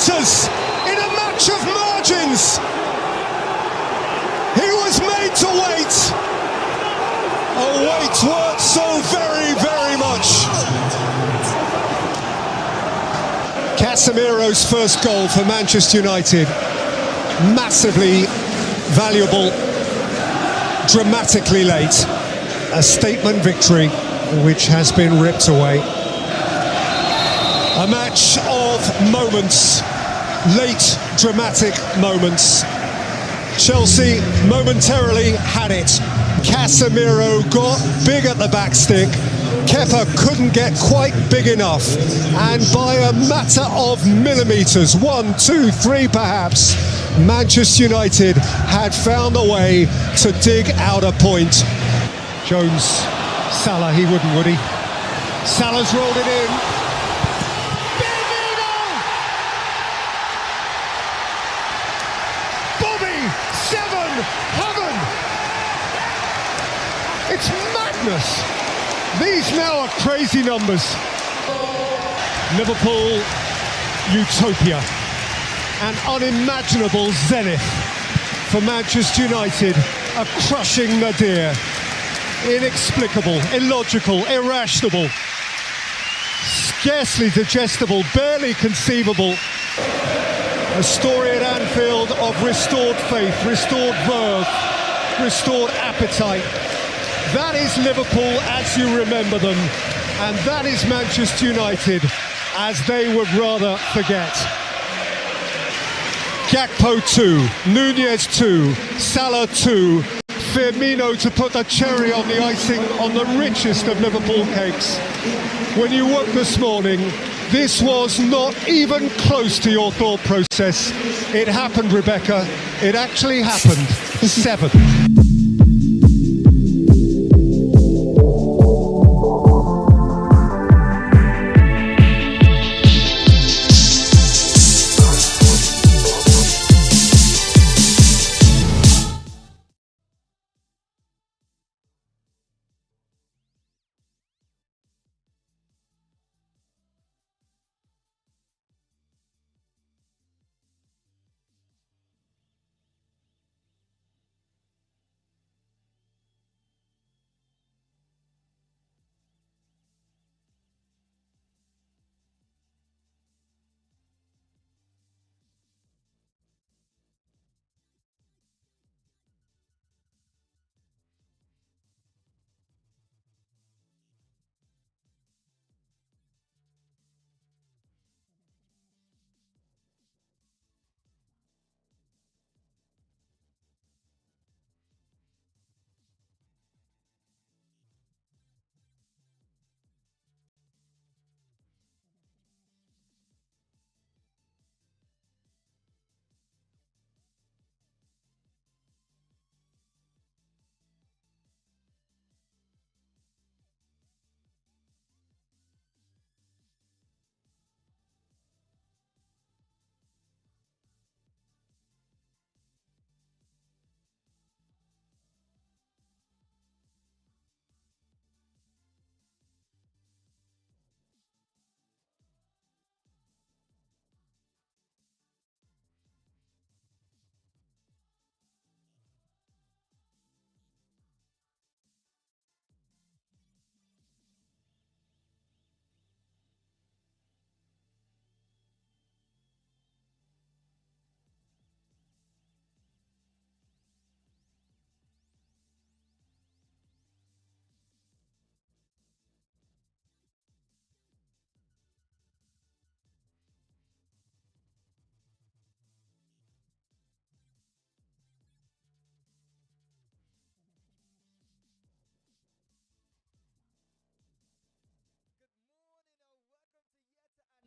millimetres in a match of margins. He was made to wait. A wait worth so very, very much. Casemiro's first goal for Manchester United. Massively valuable, dramatically late. A statement victory which has been ripped away. A match of moments, late dramatic moments. Chelsea momentarily had it. Casemiro got big at the back stick. Kepa couldn't get quite big enough. And by a matter of millimetres, 1, 2, 3 perhaps, Manchester United had found a way to dig out a point. Jones, Salah, he wouldn't, would he? Salah's rolled it in. Heaven! It's madness! These now are crazy numbers. Liverpool, utopia. An unimaginable zenith for Manchester United. A crushing nadir. Inexplicable, illogical, irrational. Scarcely digestible, barely conceivable. A story at Anfield of restored faith, restored verve, restored appetite. That is Liverpool as you remember them, and that is Manchester United as they would rather forget. Gakpo 2, Nunez 2, Salah 2, Firmino to put the cherry on the icing on the richest of Liverpool cakes. When you woke this morning, this was not even close to your thought process. It happened, Rebecca. It actually happened. 7.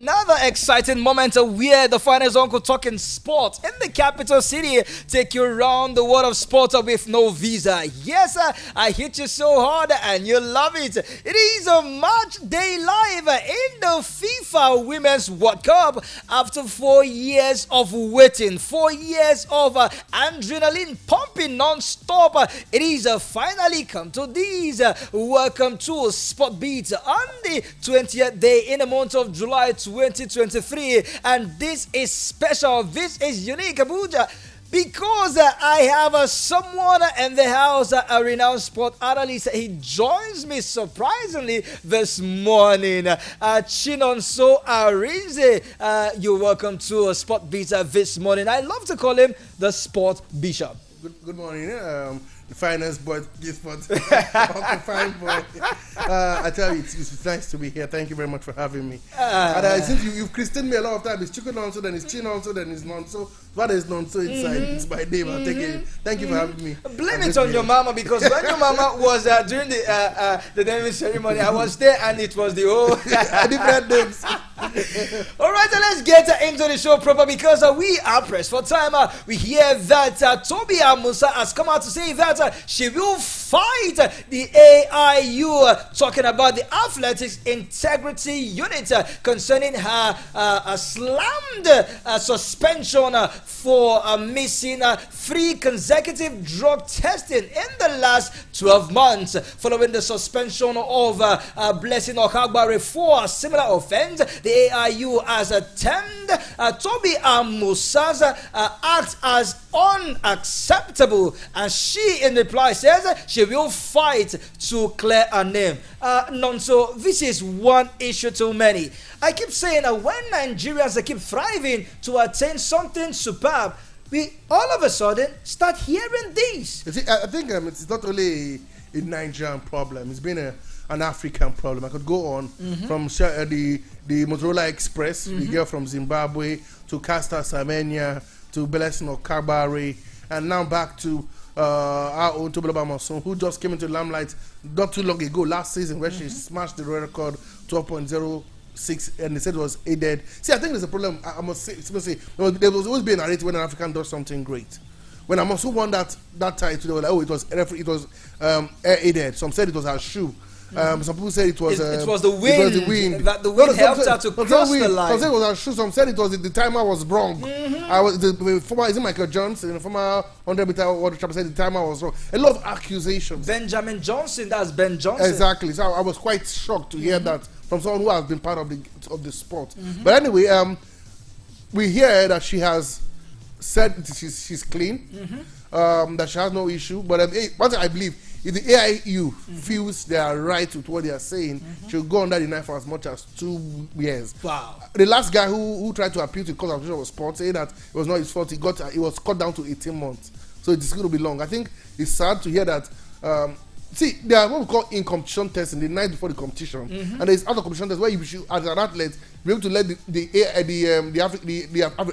Another exciting moment where the finest uncle talking sports in the capital city take you around the world of sports with no visa. Yes, I hit you so hard and you love it. It is a match day live in the FIFA Women's World Cup after 4 years of waiting, 4 years of adrenaline pumping non-stop. It is finally come to this. Welcome to Sport Beat on the 20th day in the month of July 2023. And this is special. This is unique, Abuja. Because I have someone in the house, a renowned sport analyst. He joins me surprisingly this morning. Chinonso Arinze. You're welcome to Sport Visa this morning. I love to call him the Sport Bishop. Good morning. The finest boy, this sport. Fine boy. I tell you, it's nice to be here. Thank you very much for having me. And since you've christened me a lot of times, it's chicken on, so then it's chin on, so then it's non so. What is non so inside? It's my name. I'll take it. Thank you for having me. Blame it on your mama, because when your mama was during the naming ceremony, I was there and it was the whole different names. All right, so let's get into the show proper, because we are pressed for time. We hear that Toby Amusa has come out to say that she will fight the AIU, talking about the Athletics Integrity Unit concerning her slammed suspension for missing 3 consecutive drug testing in the last 12 months, following the suspension of Blessing Okagbare for a similar offense. The AIU has termed Toby Amusa's act as unacceptable, and she in reply says she will fight to clear her name. Nonso, this is one issue too many. I keep saying that when Nigerians keep thriving to attain something superb, we all of a sudden start hearing this. You see, I think it's not only a Nigerian problem, it's been an African problem. I could go on from the Motorola Express, the girl from Zimbabwe, to Castor Semenya, to Blessing Okagbare, and now back to our own Tobiloba Mason, who just came into limelight not too long ago, last season, where she smashed the record 12.06, and they said it was aided. See, I think there's a problem. I must say, there will always be a narrative when an African does something great. When I also won that title, they were like, oh, it was aided. Some said it was her shoe. Some people said it was the wind. It was the wind. That the wind helped her to cross the line. Some said it was her shoe. Some said it was the timer was wrong. The former, is it Michael Johnson, the former 100-meter world champion, said the timer was wrong. A lot of accusations. Benjamin Johnson, that's Ben Johnson. Exactly. So I was quite shocked to hear that from someone who has been part of the sport. But anyway, we hear that she has said she's clean, that she has no issue. But one thing I believe, if the AIU feels they are right with what they are saying, she'll go under the knife for as much as 2 years. Wow. The last guy who tried to appeal to the Court of Arbitration of Sport, saying that it was not his fault, he was cut down to 18 months. So it's going to be long. I think it's sad to hear that. See, there are what we call in-competition testing the night before the competition, and there's other competition tests where you should, as an athlete, be able to let the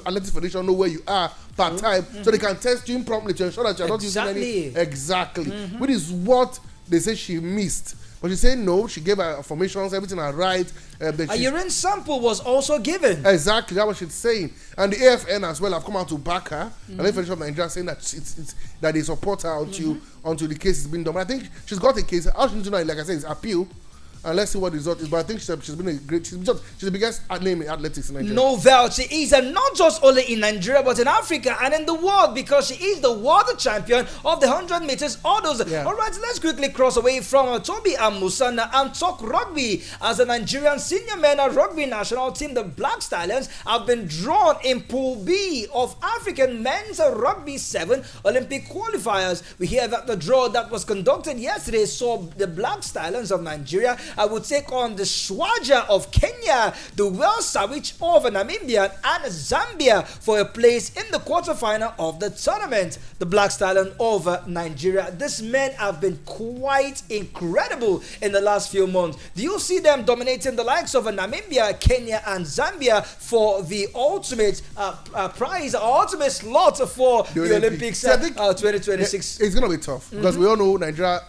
Athletics Federation know where you are per time, so they can test you promptly to ensure that you're not using any. Exactly. Which is what they say she missed. But she said no, she gave her formations, everything are right. A urine sample was also given. Exactly, that's what she's saying. And the AFN as well have come out to back her. And the Federation of Nigeria saying that that they support her until the case is being done. But I think she's got a case. All she needs to know, like I said, is appeal. And let's see what the result is. But I think she's been a great. She's the biggest name in athletics in Nigeria. No doubt, she is, and not just only in Nigeria, but in Africa and in the world, because she is the world champion of the 100 meters hurdles. Yeah. All right, let's quickly cross away from Toby Amusa and talk rugby. As the Nigerian senior men rugby national team, the Black Stallions, have been drawn in Pool B of African men's rugby 7 Olympic qualifiers. We hear that the draw that was conducted yesterday saw the Black Stallions of Nigeria would take on the Swaja of Kenya, the Welsh Savage of Namibia, and Zambia for a place in the quarterfinal of the tournament. The Black Stallion of Nigeria. These men have been quite incredible in the last few months. Do you see them dominating the likes of Namibia, Kenya, and Zambia for the ultimate prize, ultimate slot for the Olympics 2026? It's going to be tough because we all know Nigeria.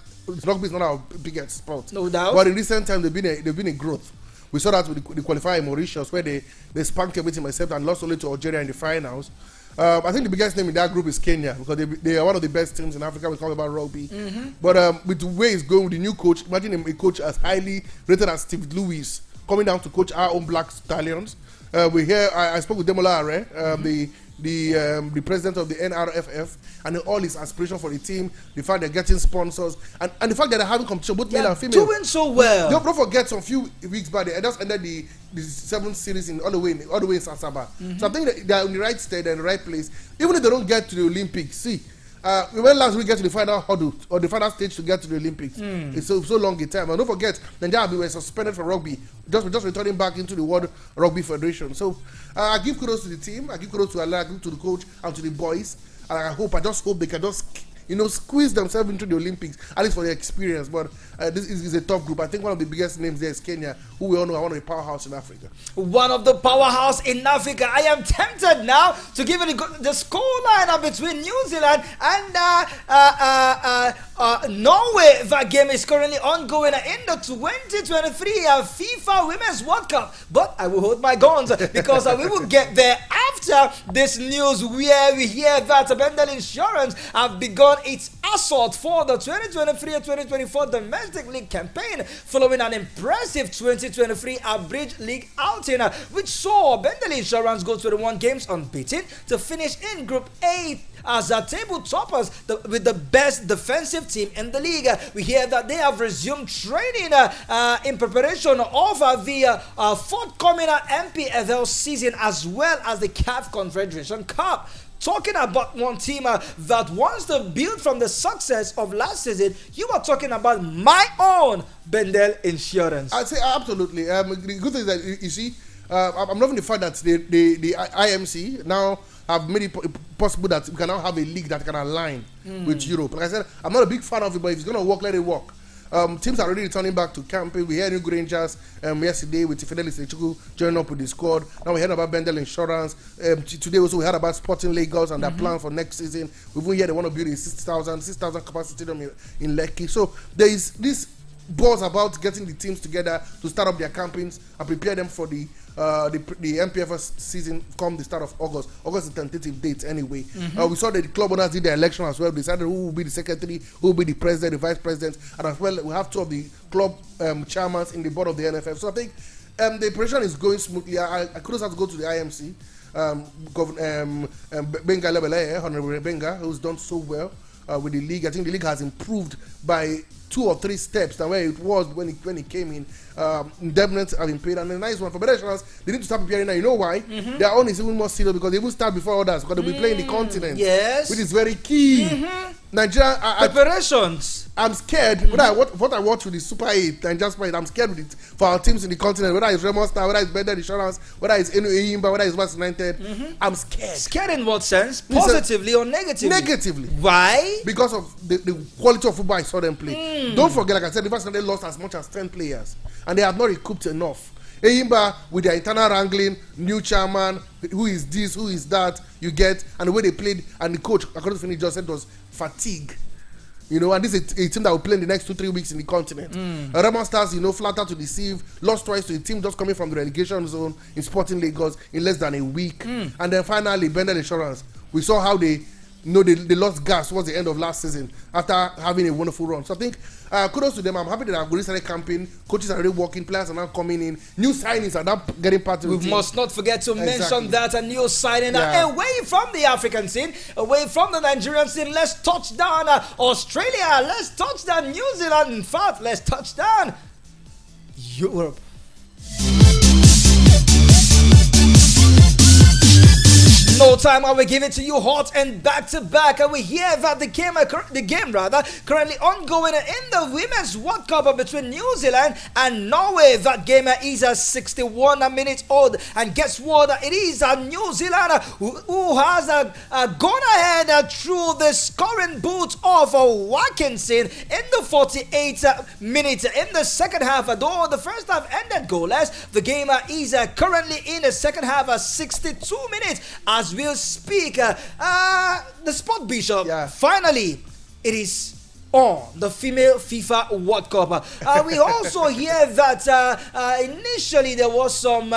Rugby is not our biggest sport. No doubt. But in recent times, they've been a growth. We saw that with the qualifier in Mauritius, where they spanked everything except and lost only to Algeria in the finals. I think the biggest name in that group is Kenya, because they are one of the best teams in Africa when it comes about rugby. But with the way it's going with the new coach, imagine a coach as highly rated as Steve Lewis coming down to coach our own Black Stallions. I spoke with Demola Are, the president of the NRFF, and all his aspiration for the team, the fact they're getting sponsors, and the fact that they're having competition, both male and female. Doing so well. Don't forget, some few weeks back, they just ended the 7th series all the way in Sasaba. So I think that they're in the right state and the right place. Even if they don't get to the Olympics, see, we went last week get to the final hurdle or the final stage to get to the Olympics. It's so long a time. And don't forget, Nigeria were suspended for rugby, just returning back into the World Rugby Federation. So I give kudos to the team, I give kudos to Allah, I give to the coach and to the boys. And I just hope they can just squeeze themselves into the Olympics, at least for their experience. But this is a tough group. I think one of the biggest names there is Kenya, who we all know are one of the powerhouse in Africa. One of the powerhouse in Africa. I am tempted now to give it the score lineup between New Zealand and Norway. That game is currently ongoing in the 2023 FIFA Women's World Cup. But I will hold my guns because we will get there after this news, where we hear that Bendel Insurance have begun its assault for the 2023-2024 domestic league campaign following an impressive 2023 Abridged League outing, which saw Bendel Insurance go 21 games unbeaten to finish in Group A as table toppers with the best defensive team in the league. We hear that they have resumed training in preparation of the forthcoming MPFL season, as well as the CAF Confederation Cup. Talking about one team that wants to build from the success of last season, you are talking about my own Bendel Insurance. I'd say absolutely. The good thing is that you see, I'm loving the fact that the IMC now have made it possible that we can now have a league that can align with Europe. Like I said, I'm not a big fan of it, but if it's going to work, let it work. Teams are already returning back to camping. We heard New Rangers yesterday with Fidelis Echuku joining up with the squad. Now we heard about Bendel Insurance. Today also we heard about Sporting Lagos and their plan for next season. We've even heard they want to build a 6,000 capacity stadium in Lekki. So there is this buzz about getting the teams together to start up their campaigns and prepare them for the MPFS season come the start of August. August is the tentative date anyway. We saw that the club owners did their election as well. They decided who will be the secretary, who will be the president, the vice president, and as well we have two of the club chairmen in the board of the NFF. So I think the operation is going smoothly. I could also have to go to the IMC. Benga Lebele, Honorable Benga, who's done so well with the league. I think the league has improved by 2 or 3 steps than where it was when it came in. Indemnities have been paid, and the nice one for better insurance, they need to start preparing now. You know why? Their own is even more serious because they will start before others, because they'll be playing the continent. Yes, which is very key. Nigeria preparations. I'm scared. What I watch with the Super 8 and just I'm scared with it for our teams in the continent. Whether it's Remo Star, whether it's Bendel Insurance, whether it's Enyimba, whether it's West United. I'm scared. Scared in what sense? Positively or negatively? Negatively. Why? Because of the quality of football I saw them play. Don't forget, like I said, the West United lost as much as 10 players, and they have not recouped enough. Enyimba with their internal wrangling, new chairman, who is this, who is that, you get, and the way they played, and the coach, according to Finny, just said it was fatigue. And this is a team that will play in the next 2-3 weeks in the continent. Remo Stars, flatter to deceive, lost twice to a team just coming from the relegation zone in Sporting Lagos in less than a week. And then finally, Bendel Insurance. We saw how they lost gas towards the end of last season after having a wonderful run. So I think kudos to them. I'm happy that I've already started camping. Coaches are already working. Players are now coming in. New signings are now getting part of the team. We must not forget to mention that a new signing away from the African scene, away from the Nigerian scene. Let's touch down Australia. Let's touch down New Zealand. In fact, let's touch down Europe. No time, I will give it to you hot and back to back. And we hear that the game currently ongoing in the Women's World Cup between New Zealand and Norway. That game is 61 minutes old, and guess what? It is New Zealand who has gone ahead through the scoring boot of Watkinson in the 48th minute in the second half. Though the first half ended goalless, the game is currently in the second half 62 minutes as we'll speak. The Sport Bishop, finally, it is on the female FIFA World Cup. We also hear that initially there was some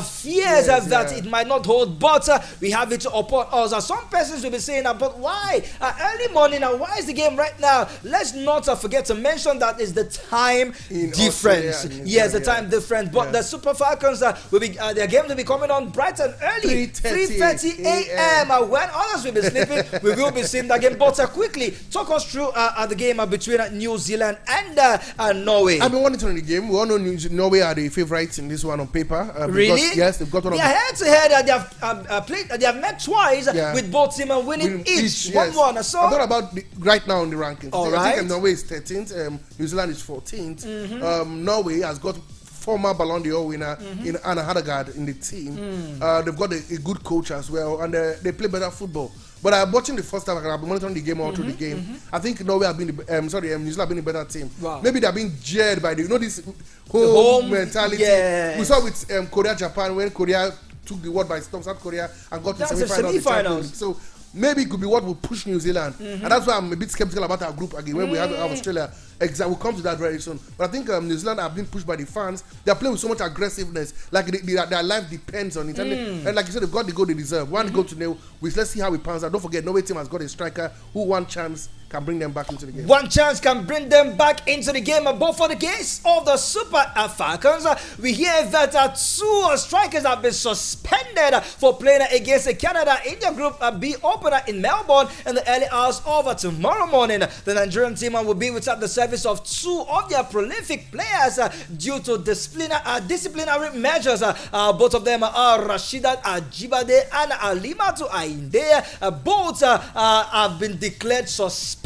fears that it might not hold, but we have it upon us. Some persons will be saying, but why early morning? Why is the game right now? Let's not forget to mention that is the time difference. Yes, the time difference. But the Super Falcons will be their game will be coming on bright and early, 3:30 a.m. When others will be sleeping, we will be seeing that game. But quickly talk us through the game between New Zealand and Norway. I've been monitoring the game. We all know Norway are the favorites in this one on paper. Really? Yes, they've got one. They are head-to-head. They have played. They have met twice with both teams winning each 1-1. So I'm talking about right now on the rankings. All I right. think Norway is 13th. New Zealand is 14th. Norway has got former Ballon d'Or winner in Anna Hadegaard in the team. They've got a good coach as well, and they play better football. But I'm watching the first half, and I've been monitoring the game all through the game. I think Norway have been New Zealand have been a better team. Wow. Maybe they're being jeered by this home mentality. Yes. We saw with Korea, Japan, when Korea took the world by storm, South Korea, and got to the semi-finals. So maybe it could be what will push New Zealand, and that's why I'm a bit skeptical about our group again. When we have Australia, we'll come to that very soon. But I think New Zealand have been pushed by the fans. They are playing with so much aggressiveness, like their life depends on it. And like you said, they've got the goal they deserve. One goal to nil. Let's see how it pans out. Don't forget, Norway team has got a striker who one chance can bring them back into the game. One chance can bring them back into the game. But for the case of the Super Falcons, we hear that two strikers have been suspended for playing against Canada in their Group B opener in Melbourne in the early hours of tomorrow morning. The Nigerian team will be without the service of two of their prolific players due to disciplinary measures. Both of them are Rashidat Ajibade and Alimatu Ainde. Both have been declared suspended.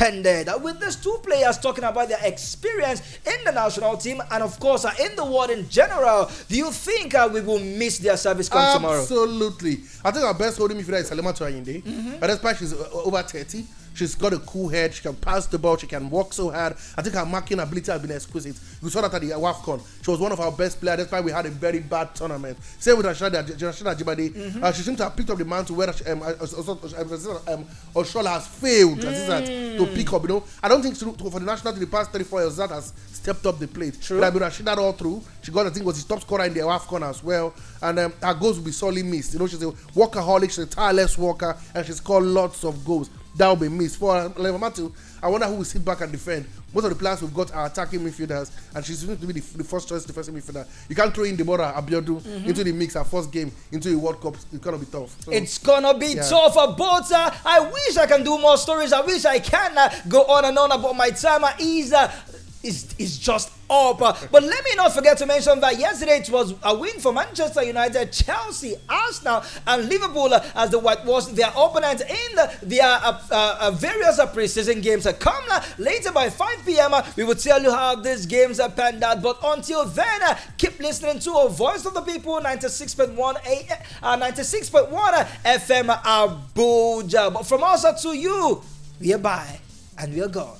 With these two players talking about their experience in the national team and of course in the world in general, do you think we will miss their service come tomorrow? Absolutely. I think our best holding midfielder is Alimatu Ainde. But despite she's over 30, she's got a cool head. She can pass the ball. She can work so hard. I think her marking ability has been exquisite. We saw that at the WAFCON. She was one of our best players. That's why we had a very bad tournament. Same with Rashida Ajibade. She seems to have picked up the mantle where Oshola has failed to pick up. I don't think for the national team the past 34 years that has stepped up the plate. True. But I've been Rashida all through. She got, I think, was the top scorer in the WAFCON as well. And her goals will be sorely missed. She's a workaholic. She's a tireless worker, and she's scored lots of goals. That will be missed. For Levamatu, I wonder who will sit back and defend. Most of the players we've got are attacking midfielders, and she's going to be the first choice defensive midfielder. You can't throw in Deborah Abiodun into the mix, her first game, into the World Cup. It's going to be tough. So, it's going to be tough, but I wish I can do more stories. I wish I can go on and on about my time. Is just up. But let me not forget to mention that yesterday it was a win for Manchester United, Chelsea, Arsenal, and Liverpool as the whitewashed their opponents in their various pre-season games. Come later by 5 p.m. We will tell you how these games are panned out. But until then, keep listening to a Voice of the People 96.1 FM Abuja. But from us to you, we are by and we are gone.